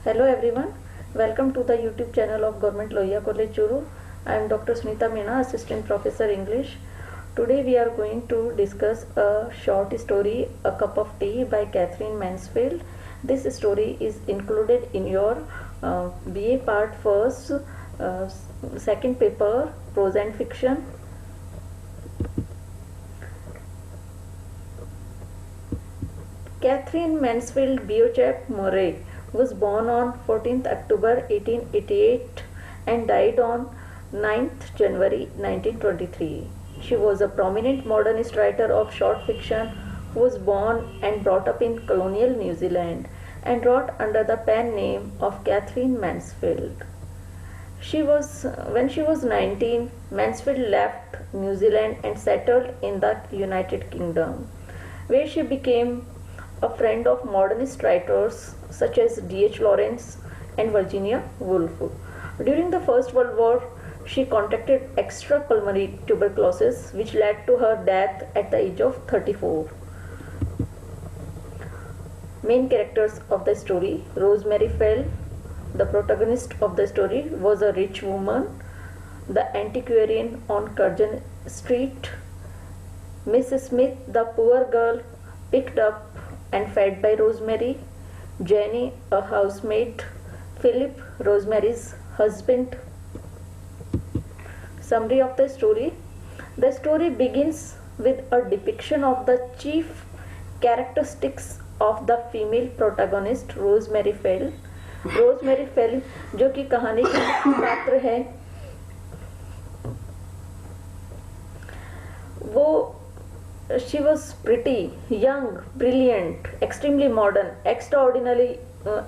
Hello everyone, welcome to the YouTube channel of Government Lohia College Churu. I am Dr. Sunita Meena, Assistant Professor English. Today we are going to discuss a short story, A Cup of Tea by Catherine Mansfield. This story is included in your BA Part 1st, second paper, Prose and Fiction. Catherine Mansfield Beauchamp Murray was born on 14th October 1888 and died on 9th January 1923. She was a prominent modernist writer of short fiction who was born and brought up in colonial New Zealand and wrote under the pen name of Catherine Mansfield. When she was 19, Mansfield left New Zealand and settled in the United Kingdom, where she became a friend of modernist writers such as D.H. Lawrence and Virginia Woolf. During the First World War, she contracted extrapulmonary tuberculosis, which led to her death at the age of 34. Main characters of the story: Rosemary Fell, the protagonist of the story, was a rich woman, the antiquarian on Curzon Street. Miss Smith, the poor girl, picked up and fed by Rosemary. Jenny, a housemaid. Philip, Rosemary's husband. Summary of the story. The story begins with a depiction of the chief characteristics of the female protagonist, Rosemary Fell. Rosemary Fell, जो कि कहानी की मुख्य पात्र है, वो she was pretty, young, brilliant, extremely modern,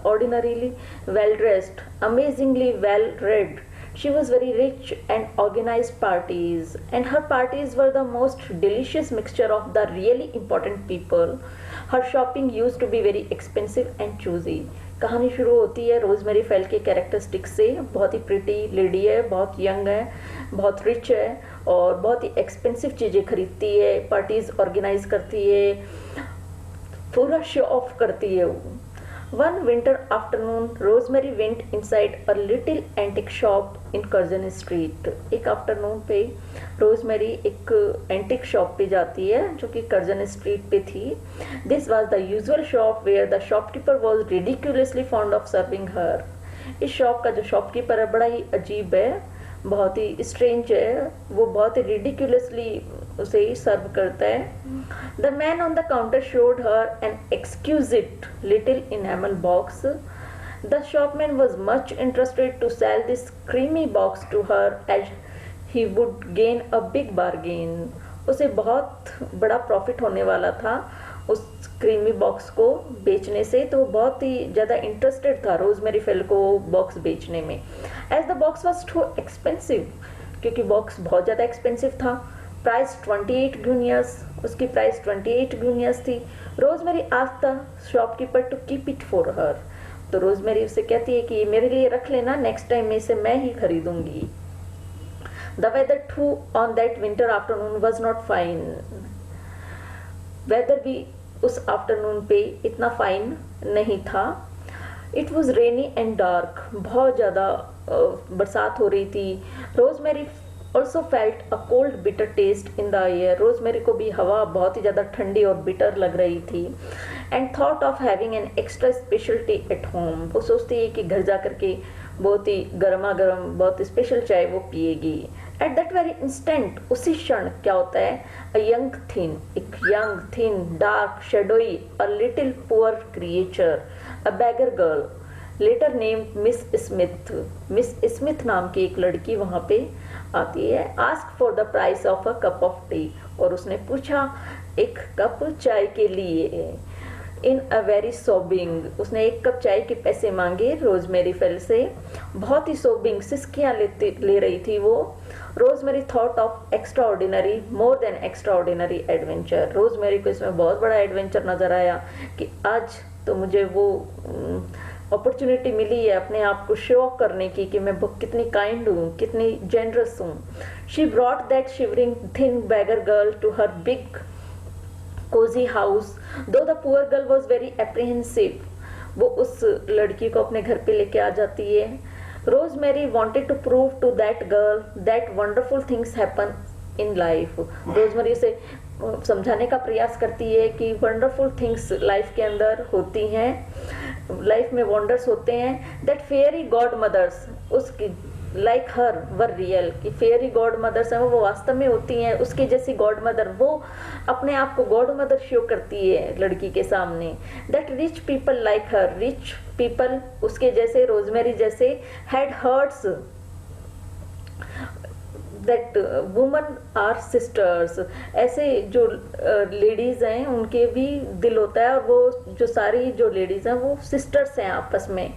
ordinarily well dressed, amazingly well read. She was very rich and organized parties, and her parties were the most delicious mixture of the really important people. Her shopping used to be very expensive and choosy. कहानी शुरू होती है rosemary fail के characteristics से. बहुत ही pretty lady है, बहुत young है, बहुत रिच है और बहुत ही एक्सपेंसिव चीज़ें खरीदती है, पार्टीज ऑर्गेनाइज करती है, पूरा शो ऑफ करती है वो. One winter afternoon, Rosemary went inside a little antique shop in Curzon Street. एक आफ्टरनून पे रोजमेरी एक एंटिक शॉप पे जाती है जो कि कर्जन स्ट्रीट पे थी. This was the usual shop where the shopkeeper was ridiculously fond of serving her. इस शॉप का जो शॉपकीपर है बड़ा ही अजीब है, बहुत ही स्ट्रेंज है, वो बहुत ही रिडिकुलसली उसे सर्व करता है. The man on the counter showed her an exquisite little enamel box. The shopman was much interested to sell this creamy box to her as he would gain a big bargain. उसे बहुत बड़ा profit होने वाला था उस creamy box को बेचने से, तो बहुत ही ज़्यादा इंटरेस्टेड था रोजमेरी फेल को बॉक्स बेचने में. As the box was too expensive, क्योंकि बॉक्स बहुत ज़्यादा एक्सपेंसिव था. प्राइस 28 गुनियर्स, उसकी प्राइस 28 गुनियर्स थी. Rosemary asked the shopkeeper to keep it for her. तो रोजमेरी उससे कहती है कि ये मेरे लिए रख लेना, नेक्स्ट टाइम में इसे मैं ही खरीदूंगी. The weather too on that winter afternoon was not fine. Weather भी उस आफ्टरनून पे इतना फाइन नहीं था. It was rainy and dark, बहुत ज़्यादा बरसात हो रही थी. Rosemary also felt a cold bitter taste in the air. Rosemary को भी हवा बहुत ही ज़्यादा ठंडी और बिटर लग रही थी. And thought of having an extra special T at home. वो सोचती है कि घर जा करके बहुत ही गर्मा गर्म बहुत स्पेशल चाय वो पिएगी. एट दैट वेरी इंस्टेंट, उसी क्षण क्या होता है, एक young thin dark shadowy a little poor creature, a beggar girl later named Miss Smith. Miss Smith नाम की एक लड़की वहाँ पे आती है. Ask for the price of a cup of tea. और उसने पूछा एक कप चाय के लिए. इन अ वेरी सोबिंग, उसने एक कप चाय के पैसे मांगे रोजमेरी फेल से. बहुत ही सोबिंग सिसकियाँ ले रही थी वो. Rosemary thought of extra ordinary more than extra ordinary adventure. Rosemary को इसमें बहुत बड़ा एडवेंचर नजर आया कि आज तो मुझे वो अपॉर्चुनिटी मिली है अपने आप को शो ऑफ करने की कि मैं कितनी काइंड हूँ, कितनी जेनरस हूँ. She brought that shivering thin beggar girl to her big cozy house, though the poor girl was very apprehensive. वो उस लड़की को अपने घर पे लेके आ जाती है। Rosemary wanted to prove to that girl that wonderful things happen in life. Rosemary से समझाने का प्रयास करती है कि वंडरफुल थिंग्स लाइफ के अंदर होती हैं, लाइफ में वंडर्स होते हैं। दैट फेयरी गॉड मदर्स उसकी लाइक हर वर रियल, कि फेयरी गॉड मदर्स हैं वो वास्तव में होती हैं उसकी जैसी गॉड मदर, वो अपने आप को गॉड मदर शो करती है लड़की के सामने। That rich people like her, rich people उसके जैसे, रोजमेरी जैसे, had hearts, that women are sisters, ऐसे जो लेडीज हैं उनके भी दिल होता है और वो जो सारी जो लेडीज हैं वो सिस्टर्स हैं आपस में।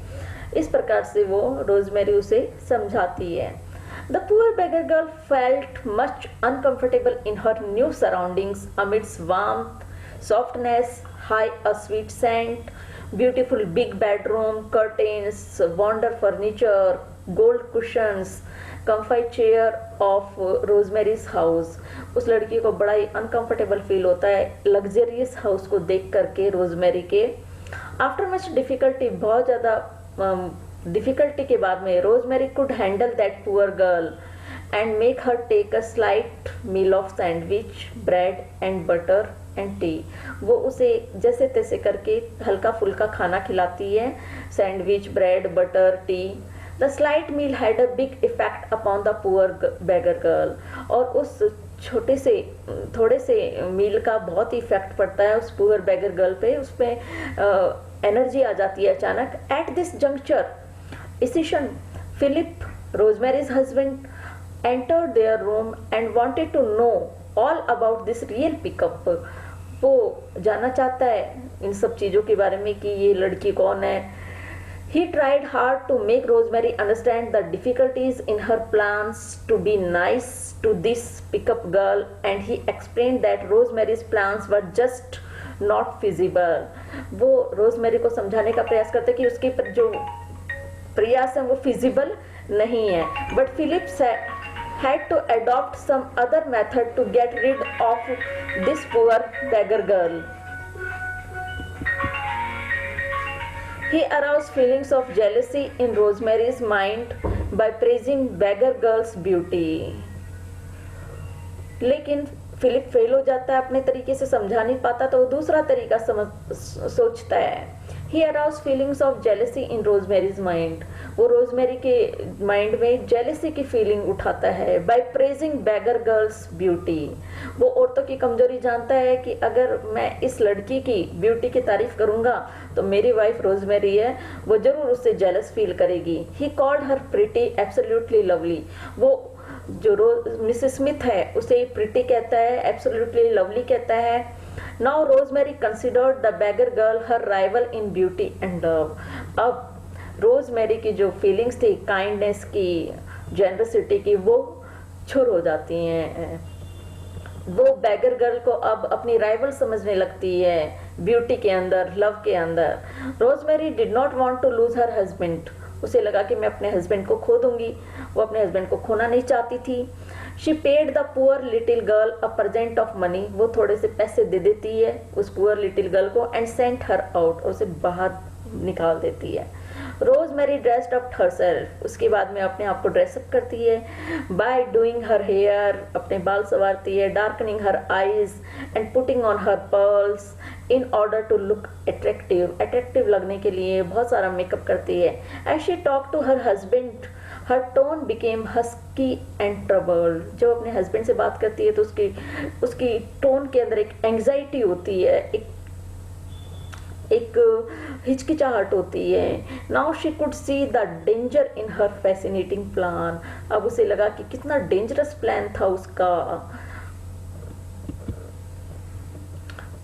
इस प्रकार से वो रोजमेरी उसे समझाती है। The poor beggar girl felt much uncomfortable in her new surroundings amidst warmth, softness, high a sweet scent, beautiful big bedroom, curtains, wonder furniture, gold cushions, comfy chair of Rosemary's house। उस लड़की को बड़ा ही uncomfortable feel होता है luxurious house को देख करके rosemary के। आफ्टर मच डिफिकल्टी, बहुत ज़्यादा डिफिकल्टी के बाद में, Rosemary could handle that poor girl and make her take a slight meal of sandwich, bread and butter and tea. वो उसे जैसे तैसे करके हल्का फुल्का खाना खिलाती है, sandwich, bread, butter, tea. The slight meal had a big effect upon the poor beggar girl. और उस छोटे से थोड़े से मील का बहुत ही इफेक्ट पड़ता है उस पुअर बेगर गर्ल पे, उस पर एनर्जी आ जाती है अचानक। एट दिस जंक्चर इसिशन Philip, Rosemary's husband, entered their room and wanted to know all about this real pickup. वो जानना चाहता है इन सब चीज़ों के बारे में कि ये लड़की कौन है। He tried hard to make Rosemary understand the difficulties in her plans to be nice to this pickup girl, and he explained that Rosemary's plans were just not feasible। वो रोजमेरी को समझाने का प्रयास करते कि उसके जो प्रयास हैं वो फिजिबल नहीं है। But Philip had to adopt some other method to get rid of this poor beggar girl। He aroused feelings of jealousy in Rosemary's mind by praising beggar girl's beauty। लेकिन फिलिप फेल हो जाता है, अपने तरीके से समझा नहीं पाता, तो वो दूसरा तरीका सोचता है। He aroused feelings of jealousy in Rosemary's mind। वो रोजमेरी के माइंड में जेलेसी की फीलिंग उठाता है। by praising beggar girl's beauty। वो औरतों की कमजोरी जानता है कि अगर मैं इस लड़की की ब्यूटी की तारीफ करूंगा तो मेरी वाइफ रोजमेरी है, वो जरूर उससे जेलस फील करेगी। He called her pretty, absolutely lovely। वो जो मिसेस स्मिथ है उसे प्रिटी कहता है, एब्सोल्युटली लवली कहता है। Now rosemary considered the beggar girl her rival in beauty and love. अब रोजमेरी की जो फीलिंग्स थी काइंडनेस की, जेनरसिटी की, वो छुर हो जाती हैं। वो बेगर गर्ल को अब अपनी राइवल समझने लगती है ब्यूटी के अंदर, लव के अंदर। Rosemary did not want to lose her husband. उसे लगा कि मैं अपने हस्बैंड को खो दूंगी, वो अपने हस्बैंड को खोना नहीं चाहती थी। She paid the poor little girl a present of money. वो थोड़े से पैसे दे देती है उस पुअर लिटिल गर्ल को एंड सेंट हर आउट, उसे बाहर निकाल देती है। Rosemary dressed up herself. उसके बाद में अपने आप को ड्रेसअप करती है बाय डूइंग हर हेयर, अपने बाल संवारती है, darkening her eyes and putting on her pearls in order to look attractive. Attractive लगने के लिए बहुत सारा मेकअप करती है। As she talk to her husband her tone became husky and troubled. जब अपने हस्बैंड से बात करती है तो उसकी टोन के अंदर एक एंग्जाइटी होती है, एक हिचकिचाहट होती है। Now she could see the danger in her fascinating plan. अब उसे लगा कि कितना डेंजरस प्लान था उसका।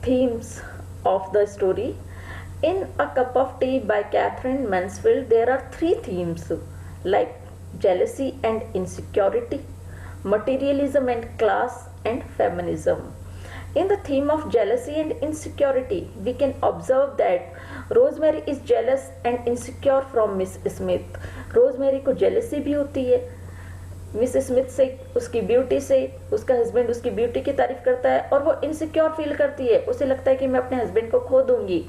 Themes of the story in A Cup of Tea by Catherine Mansfield, there are 3 themes like jealousy and insecurity, materialism and class, and feminism. In the theme of jealousy and insecurity, we can observe that Rosemary is jealous and insecure from Miss Smith। Rosemary को jealousy भी होती है miss Smith से, उसकी beauty से। उसका husband उसकी beauty की तारीफ करता है और वो इनसिक्योर फील करती है, उसे लगता है कि मैं अपने हस्बैंड को खो दूंगी।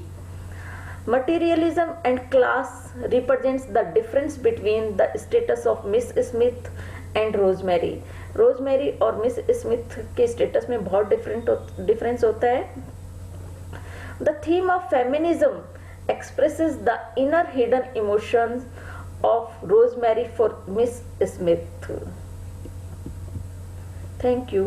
Materialism and class represents the difference between the status of miss Smith and rosemary. Rosemary और मिस स्मिथ के स्टेटस में बहुत डिफरेंस होता है. The theme of feminism expresses the inner hidden emotions of Rosemary for Miss Smith. Thank you.